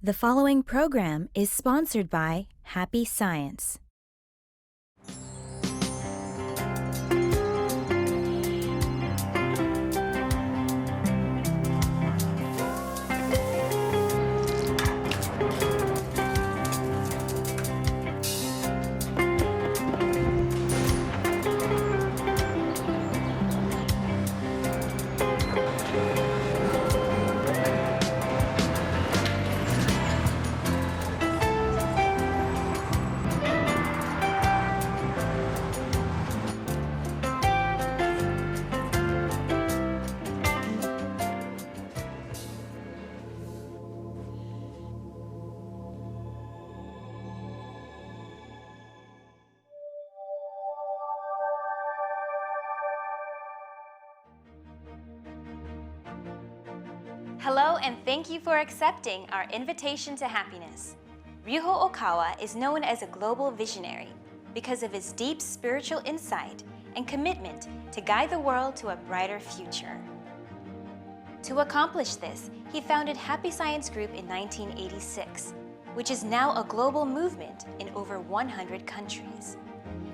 The following program is sponsored by Happy Science. Hello, and thank you for accepting our invitation to happiness. Ryuho Okawa is known as a global visionary because of his deep spiritual insight and commitment to guide the world to a brighter future. To accomplish this, he founded Happy Science Group in 1986, which is now a global movement in over 100 countries.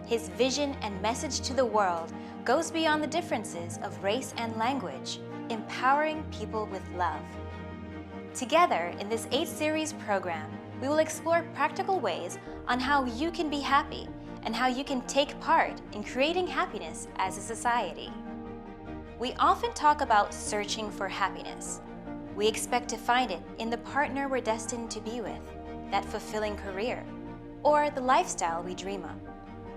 His vision and message to the world goes beyond the differences of race and language, empowering people with love. Together, in this 8-series program, we will explore practical ways on how you can be happy and how you can take part in creating happiness as a society. We often talk about searching for happiness. We expect to find it in the partner we're destined to be with, that fulfilling career, or the lifestyle we dream of.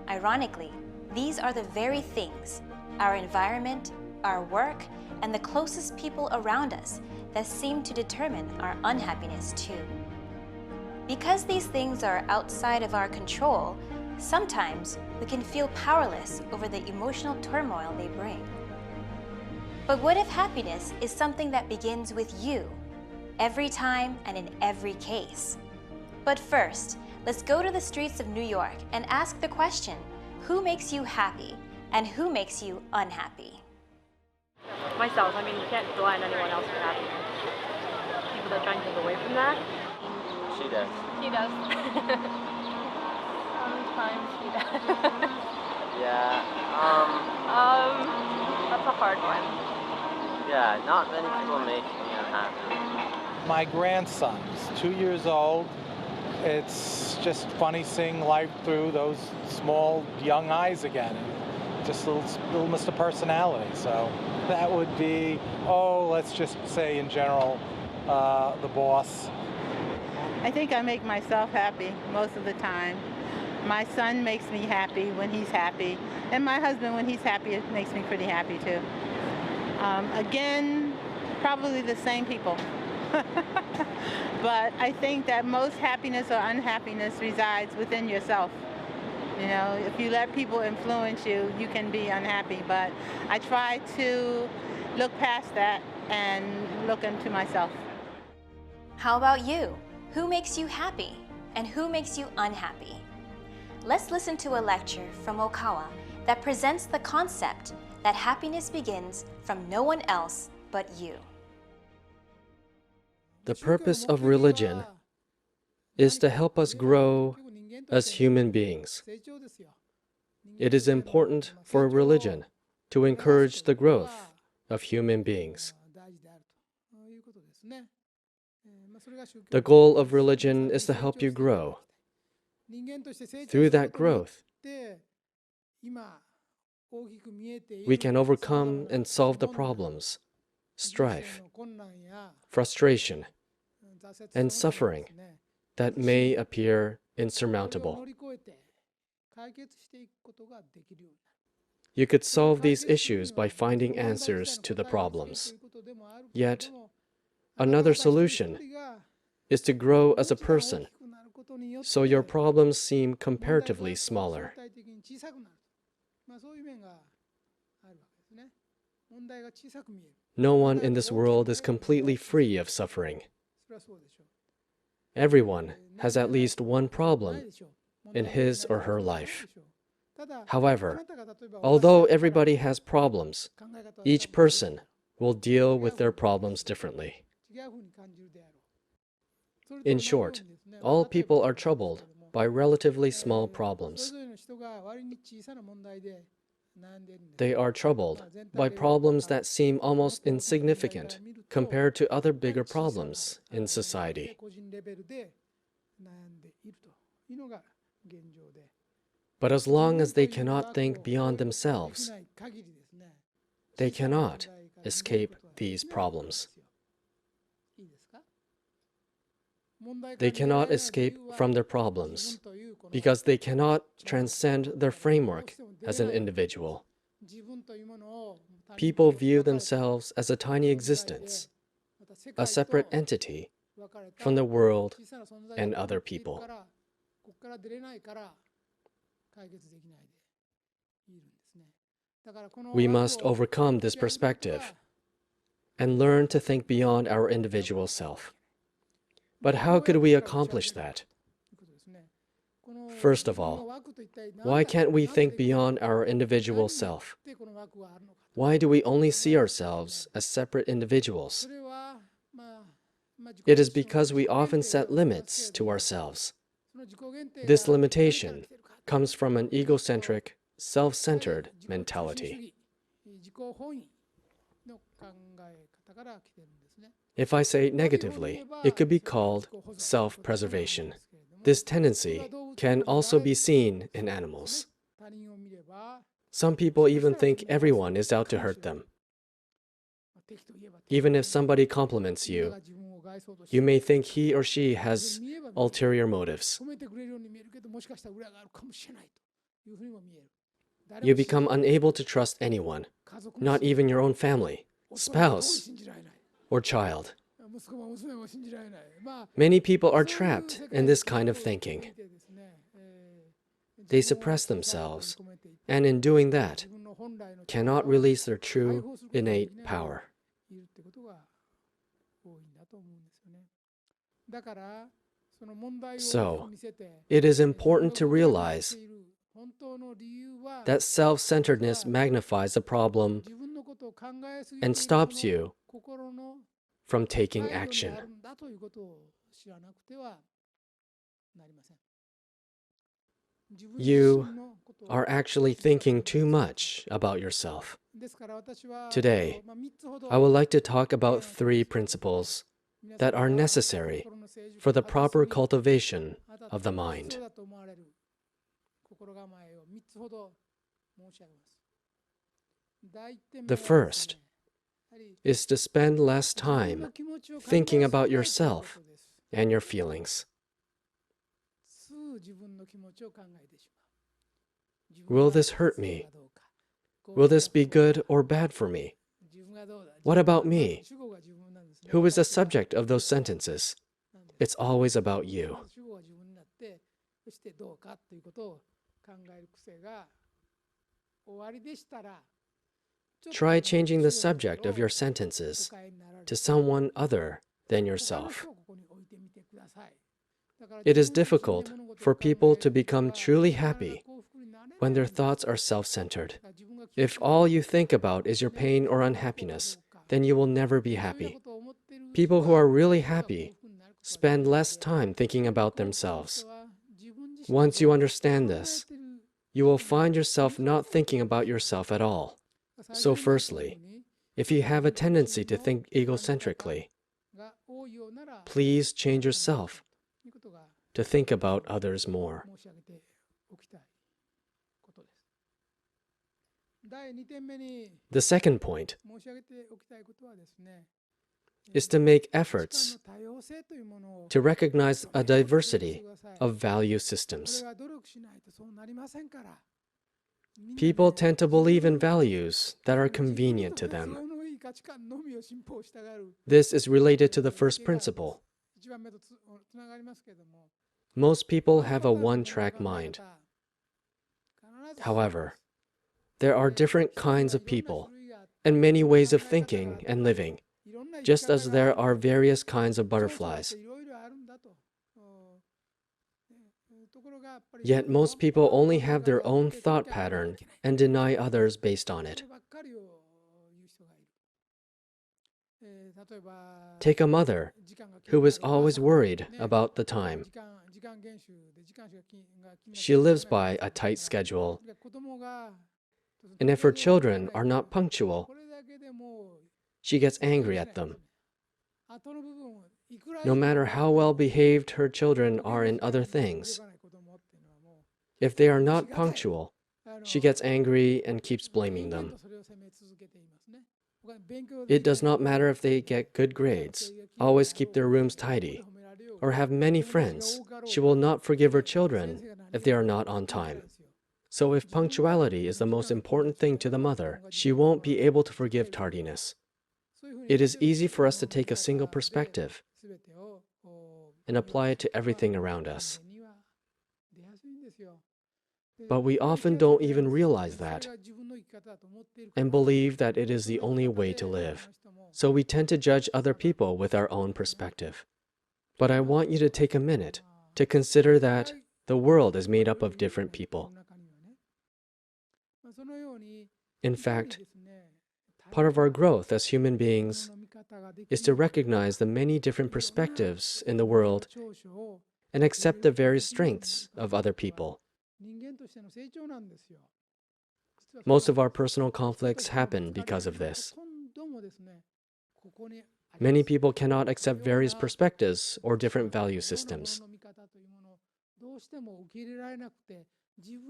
Ironically, these are the very things, our environment, our work, and the closest people around us that seem to determine our unhappiness too. Because these things are outside of our control, sometimes we can feel powerless over the emotional turmoil they bring. But what if happiness is something that begins with you, every time and in every case? But first, let's go to the streets of New York and ask the question, who makes you happy and who makes you unhappy? Myself, I mean, you can't rely on anyone else for happiness. People that try and take away from that. She does. He does. Sometimes he does. Yeah. That's a hard one. Yeah, not many people make me unhappy. My grandson's 2 years old. It's just funny seeing life through those small, young eyes again. Just little Mr. Personality. So that would be, let's just say in general, the boss. I think I make myself happy most of the time. My son makes me happy when he's happy, and my husband, when he's happy, it makes me pretty happy too. Again, probably the same people. But I think that most happiness or unhappiness resides within yourself. You know, if you let people influence you, you can be unhappy. But I try to look past that and look into myself. How about you? Who makes you happy and who makes you unhappy? Let's listen to a lecture from Okawa that presents the concept that happiness begins from no one else but you. The purpose of religion is to help us grow as human beings. It is important for religion to encourage the growth of human beings. The goal of religion is to help you grow. Through that growth, we can overcome and solve the problems, strife, frustration, and suffering that may appear insurmountable. You could solve these issues by finding answers to the problems. Yet, another solution is to grow as a person, so your problems seem comparatively smaller. No one in this world is completely free of suffering. Everyone has at least one problem in his or her life. However, although everybody has problems, each person will deal with their problems differently. In short, all people are troubled by relatively small problems. They are troubled by problems that seem almost insignificant compared to other bigger problems in society. But as long as they cannot think beyond themselves, they cannot escape these problems. They cannot escape from their problems because they cannot transcend their framework as an individual. People view themselves as a tiny existence, a separate entity from the world and other people. We must overcome this perspective and learn to think beyond our individual self. But how could we accomplish that? First of all, why can't we think beyond our individual self? Why do we only see ourselves as separate individuals? It is because we often set limits to ourselves. This limitation comes from an egocentric, self-centered mentality. If I say it negatively, it could be called self-preservation. This tendency can also be seen in animals. Some people even think everyone is out to hurt them. Even if somebody compliments you, you may think he or she has ulterior motives. You become unable to trust anyone, not even your own family, spouse, or child. Many people are trapped in this kind of thinking. They suppress themselves, and in doing that, cannot release their true, innate power. So, it is important to realize that self-centeredness magnifies the problem and stops you from taking action. You are actually thinking too much about yourself. Today, I would like to talk about 3 principles that are necessary for the proper cultivation of the mind. The first is to spend less time thinking about yourself and your feelings. Will this hurt me? Will this be good or bad for me? What about me? Who is the subject of those sentences? It's always about you. Try changing the subject of your sentences to someone other than yourself. It is difficult for people to become truly happy when their thoughts are self-centered. If all you think about is your pain or unhappiness, then you will never be happy. People who are really happy spend less time thinking about themselves. Once you understand this, you will find yourself not thinking about yourself at all. So firstly, if you have a tendency to think egocentrically, please change yourself to think about others more. The second point is to make efforts to recognize a diversity of value systems. People tend to believe in values that are convenient to them. This is related to the first principle. Most people have a one-track mind. However, there are different kinds of people and many ways of thinking and living, just as there are various kinds of butterflies. Yet most people only have their own thought pattern and deny others based on it. Take a mother who is always worried about the time. She lives by a tight schedule, and if her children are not punctual, she gets angry at them. No matter how well behaved her children are in other things, if they are not punctual, she gets angry and keeps blaming them. It does not matter if they get good grades, always keep their rooms tidy, or have many friends. She will not forgive her children if they are not on time. So if punctuality is the most important thing to the mother, she won't be able to forgive tardiness. It is easy for us to take a single perspective and apply it to everything around us. But we often don't even realize that and believe that it is the only way to live. So we tend to judge other people with our own perspective. But I want you to take a minute to consider that the world is made up of different people. In fact, part of our growth as human beings is to recognize the many different perspectives in the world and accept the various strengths of other people. Most of our personal conflicts happen because of this. Many people cannot accept various perspectives or different value systems.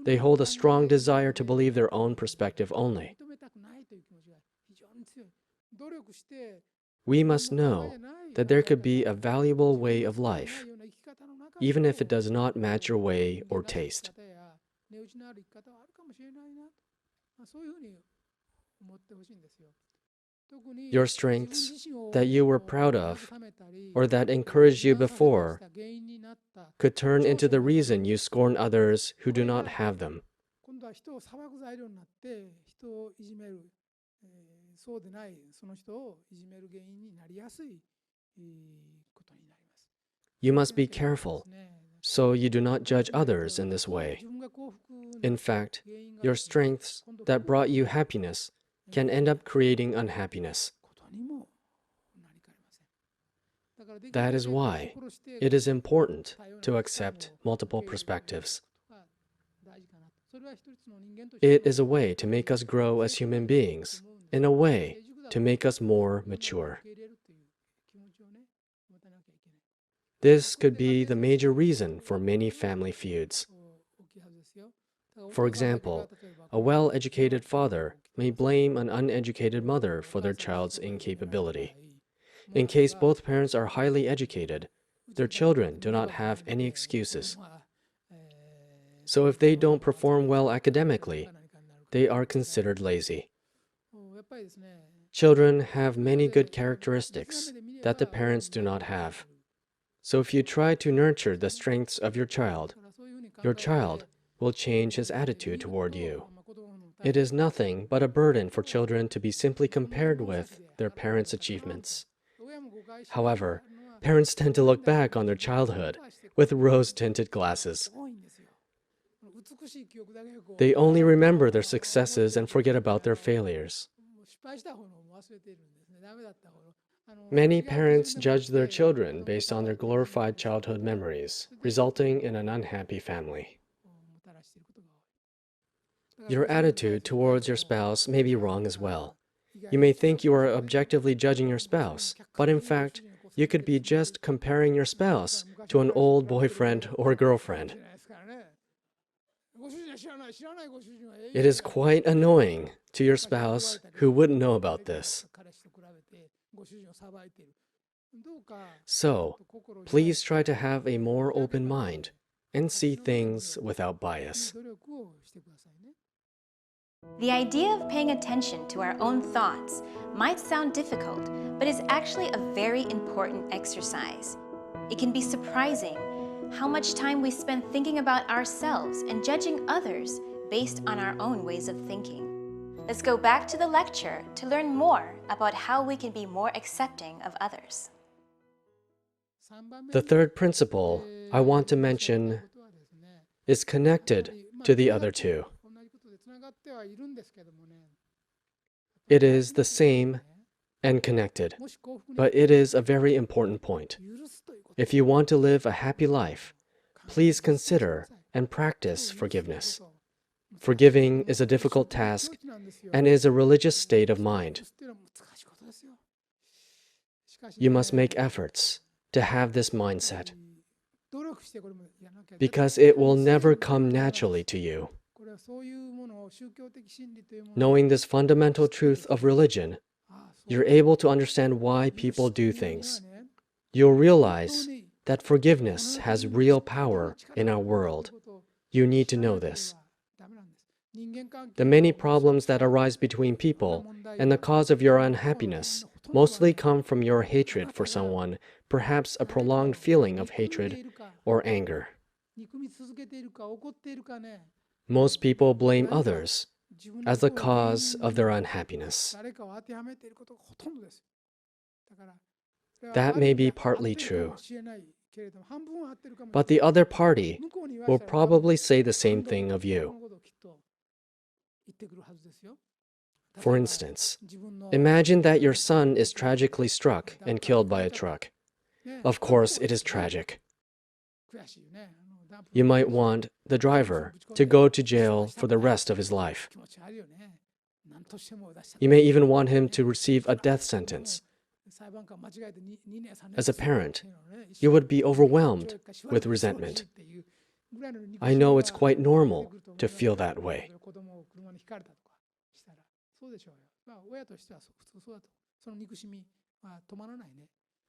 They hold a strong desire to believe their own perspective only. We must know that there could be a valuable way of life, even if it does not match your way or taste. Your strengths that you were proud of or that encouraged you before could turn into the reason you scorn others who do not have them. You must be careful so you do not judge others in this way. In fact, your strengths that brought you happiness can end up creating unhappiness. That is why it is important to accept multiple perspectives. It is a way to make us grow as human beings, in a way to make us more mature. This could be the major reason for many family feuds. For example, a well-educated father may blame an uneducated mother for their child's incapability. In case both parents are highly educated, their children do not have any excuses. So if they don't perform well academically, they are considered lazy. Children have many good characteristics that the parents do not have. So if you try to nurture the strengths of your child will change his attitude toward you. It is nothing but a burden for children to be simply compared with their parents' achievements. However, parents tend to look back on their childhood with rose-tinted glasses. They only remember their successes and forget about their failures. Many parents judge their children based on their glorified childhood memories, resulting in an unhappy family. Your attitude towards your spouse may be wrong as well. You may think you are objectively judging your spouse, but in fact, you could be just comparing your spouse to an old boyfriend or girlfriend. It is quite annoying to your spouse who wouldn't know about this. So, please try to have a more open mind and see things without bias. The idea of paying attention to our own thoughts might sound difficult, but is actually a very important exercise. It can be surprising how much time we spend thinking about ourselves and judging others based on our own ways of thinking. Let's go back to the lecture to learn more about how we can be more accepting of others. The third principle I want to mention is connected to the other two. It is the same and connected, but it is a very important point. If you want to live a happy life, please consider and practice forgiveness. Forgiving is a difficult task and is a religious state of mind. You must make efforts to have this mindset because it will never come naturally to you. Knowing this fundamental truth of religion, you're able to understand why people do things. You'll realize that forgiveness has real power in our world. You need to know this. The many problems that arise between people and the cause of your unhappiness mostly come from your hatred for someone, perhaps a prolonged feeling of hatred or anger. Most people blame others as the cause of their unhappiness. That may be partly true, but the other party will probably say the same thing of you. For instance, imagine that your son is tragically struck and killed by a truck. Of course, it is tragic. You might want the driver to go to jail for the rest of his life. You may even want him to receive a death sentence. As a parent, you would be overwhelmed with resentment. I know it's quite normal to feel that way.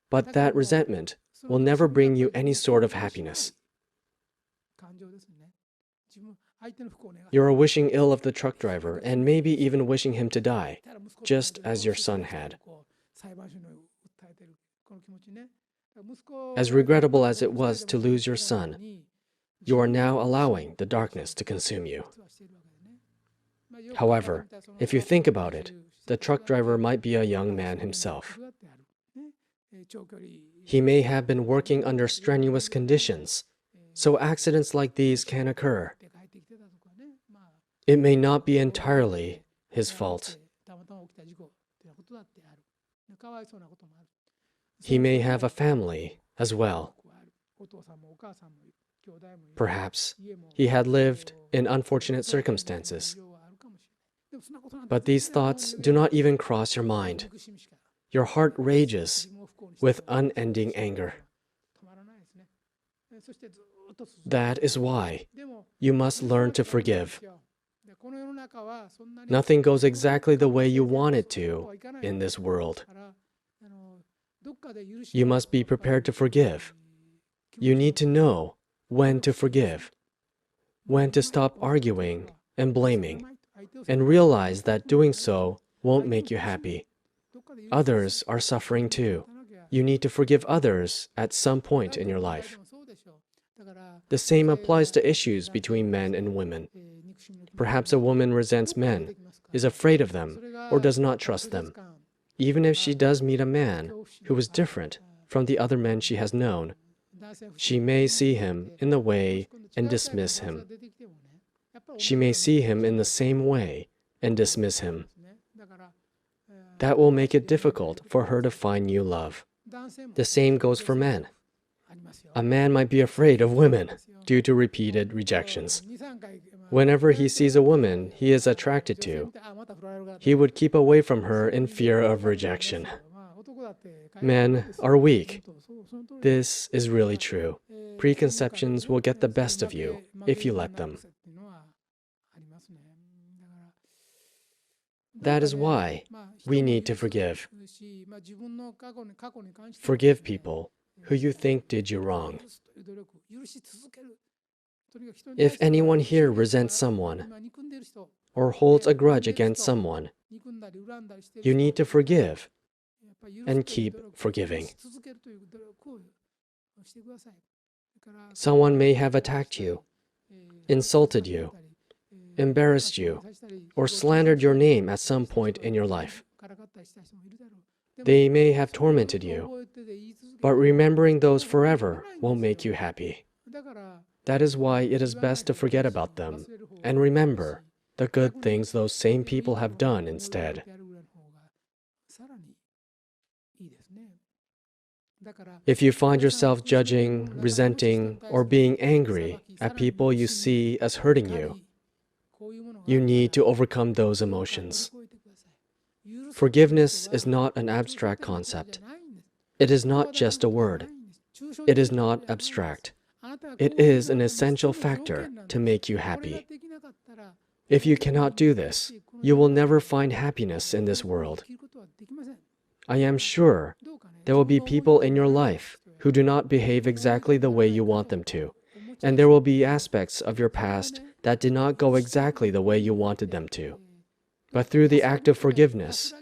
But that resentment will never bring you any sort of happiness. You're wishing ill of the truck driver and maybe even wishing him to die, just as your son had. As regrettable as it was to lose your son, you are now allowing the darkness to consume you. However, if you think about it, the truck driver might be a young man himself. He may have been working under strenuous conditions, so accidents like these can occur. It may not be entirely his fault. He may have a family as well. Perhaps he had lived in unfortunate circumstances. But these thoughts do not even cross your mind. Your heart rages with unending anger. That is why you must learn to forgive. Nothing goes exactly the way you want it to in this world. You must be prepared to forgive. You need to know when to forgive, when to stop arguing and blaming, and realize that doing so won't make you happy. Others are suffering too. You need to forgive others at some point in your life. The same applies to issues between men and women. Perhaps a woman resents men, is afraid of them, or does not trust them. Even if she does meet a man who is different from the other men she has known, she may see him in the way and dismiss him. She may see him in the same way and dismiss him. That will make it difficult for her to find new love. The same goes for men. A man might be afraid of women due to repeated rejections. Whenever he sees a woman he is attracted to, he would keep away from her in fear of rejection. Men are weak. This is really true. Preconceptions will get the best of you if you let them. That is why we need to forgive. Forgive people who you think did you wrong. If anyone here resents someone or holds a grudge against someone, you need to forgive and keep forgiving. Someone may have attacked you, insulted you, embarrassed you, or slandered your name at some point in your life. They may have tormented you, but remembering those forever won't make you happy. That is why it is best to forget about them and remember the good things those same people have done instead. If you find yourself judging, resenting, or being angry at people you see as hurting you need to overcome those emotions. Forgiveness is not an abstract concept. It is not just a word. It is not abstract. It is an essential factor to make you happy. If you cannot do this, you will never find happiness in this world. I am sure there will be people in your life who do not behave exactly the way you want them to, and there will be aspects of your past that did not go exactly the way you wanted them to. But through the act of forgiveness,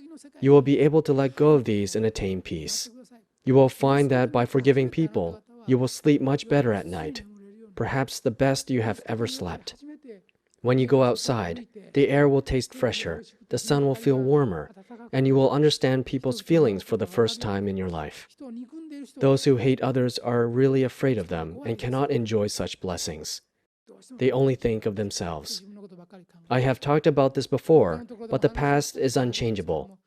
you will be able to let go of these and attain peace. You will find that by forgiving people, you will sleep much better at night, perhaps the best you have ever slept. When you go outside, the air will taste fresher, the sun will feel warmer, and you will understand people's feelings for the first time in your life. Those who hate others are really afraid of them and cannot enjoy such blessings. They only think of themselves. I have talked about this before, but the past is unchangeable.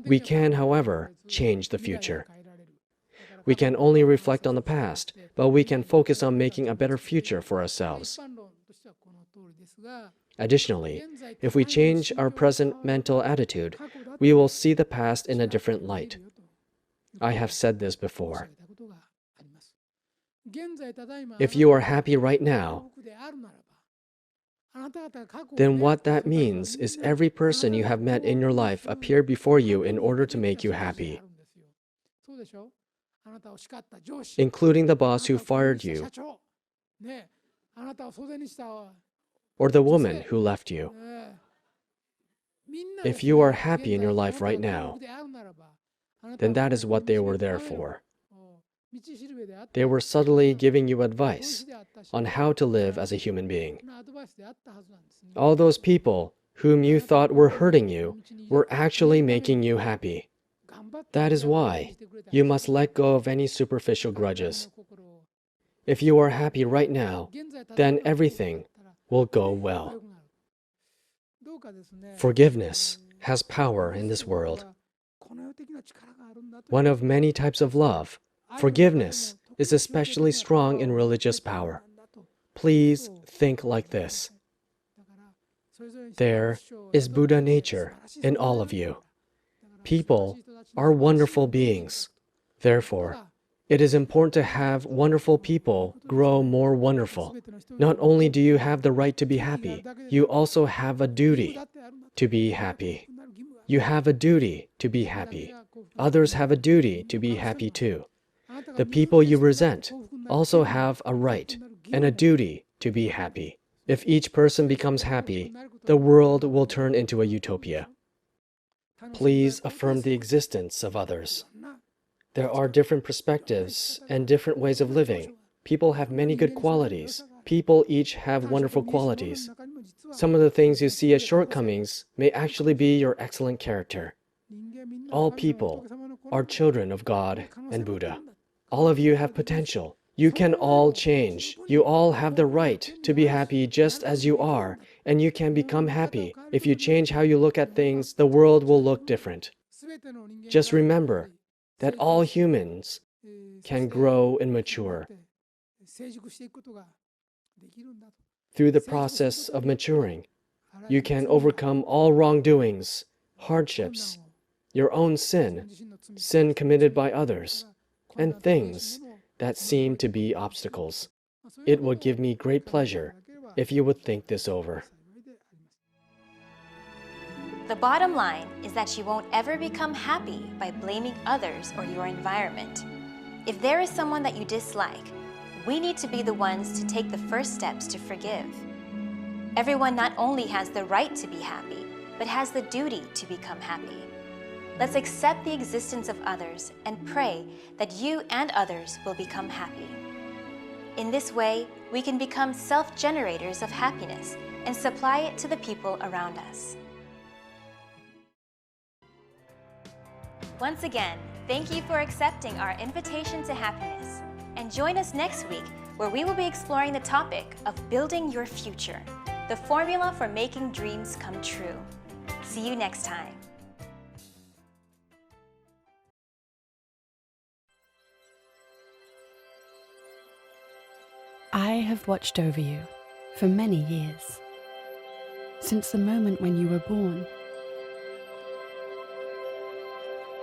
We can, however, change the future. We can only reflect on the past, but we can focus on making a better future for ourselves. Additionally, if we change our present mental attitude, we will see the past in a different light. I have said this before. If you are happy right now, then what that means is every person you have met in your life appeared before you in order to make you happy, including the boss who fired you, or the woman who left you. If you are happy in your life right now, then that is what they were there for. They were subtly giving you advice on how to live as a human being. All those people whom you thought were hurting you were actually making you happy. That is why you must let go of any superficial grudges. If you are happy right now, then everything will go well. Forgiveness has power in this world. One of many types of love, forgiveness is especially strong in religious power. Please think like this. There is Buddha nature in all of you. People are wonderful beings. Therefore, it is important to have wonderful people grow more wonderful. Not only do you have the right to be happy, you also have a duty to be happy. You have a duty to be happy. Others have a duty to be happy too. The people you resent also have a right and a duty to be happy. If each person becomes happy, the world will turn into a utopia. Please affirm the existence of others. There are different perspectives and different ways of living. People have many good qualities. People each have wonderful qualities. Some of the things you see as shortcomings may actually be your excellent character. All people are children of God and Buddha. All of you have potential. You can all change. You all have the right to be happy just as you are, and you can become happy. If you change how you look at things, the world will look different. Just remember that all humans can grow and mature. Through the process of maturing, you can overcome all wrongdoings, hardships, your own sin, sin committed by others, and things that seem to be obstacles. It would give me great pleasure if you would think this over. The bottom line is that you won't ever become happy by blaming others or your environment. If there is someone that you dislike, we need to be the ones to take the first steps to forgive. Everyone not only has the right to be happy, but has the duty to become happy. Let's accept the existence of others and pray that you and others will become happy. In this way, we can become self-generators of happiness and supply it to the people around us. Once again, thank you for accepting our invitation to happiness. And join us next week where we will be exploring the topic of building your future, the formula for making dreams come true. See you next time. I have watched over you for many years, since the moment when you were born.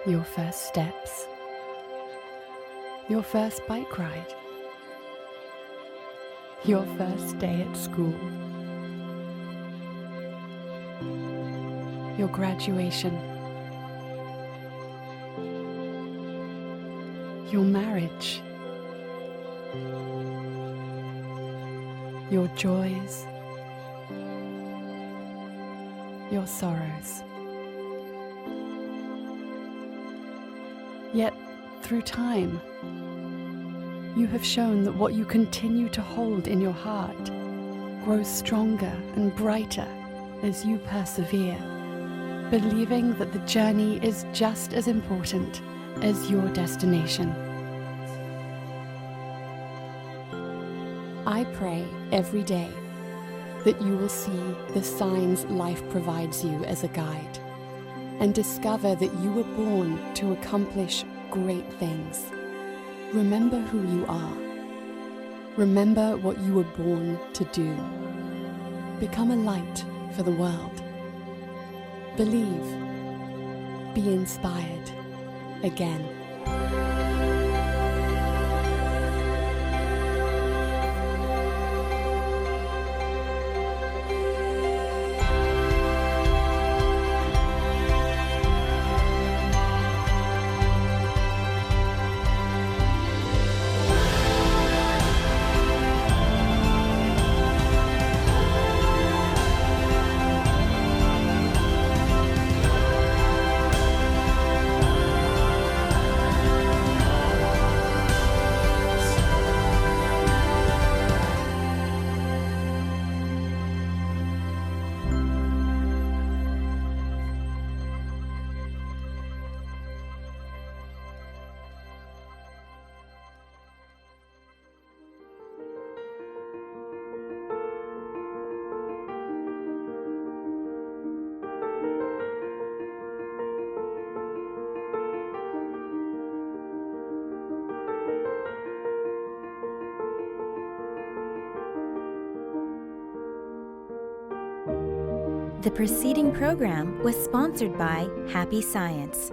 Your first steps, your first bike ride, your first day at school, your graduation, your marriage, your joys, your sorrows. Yet, through time, you have shown that what you continue to hold in your heart grows stronger and brighter as you persevere, believing that the journey is just as important as your destination. I pray every day that you will see the signs life provides you as a guide, and discover that you were born to accomplish great things. Remember who you are. Remember what you were born to do. Become a light for the world. Believe. Be inspired again. The preceding program was sponsored by Happy Science.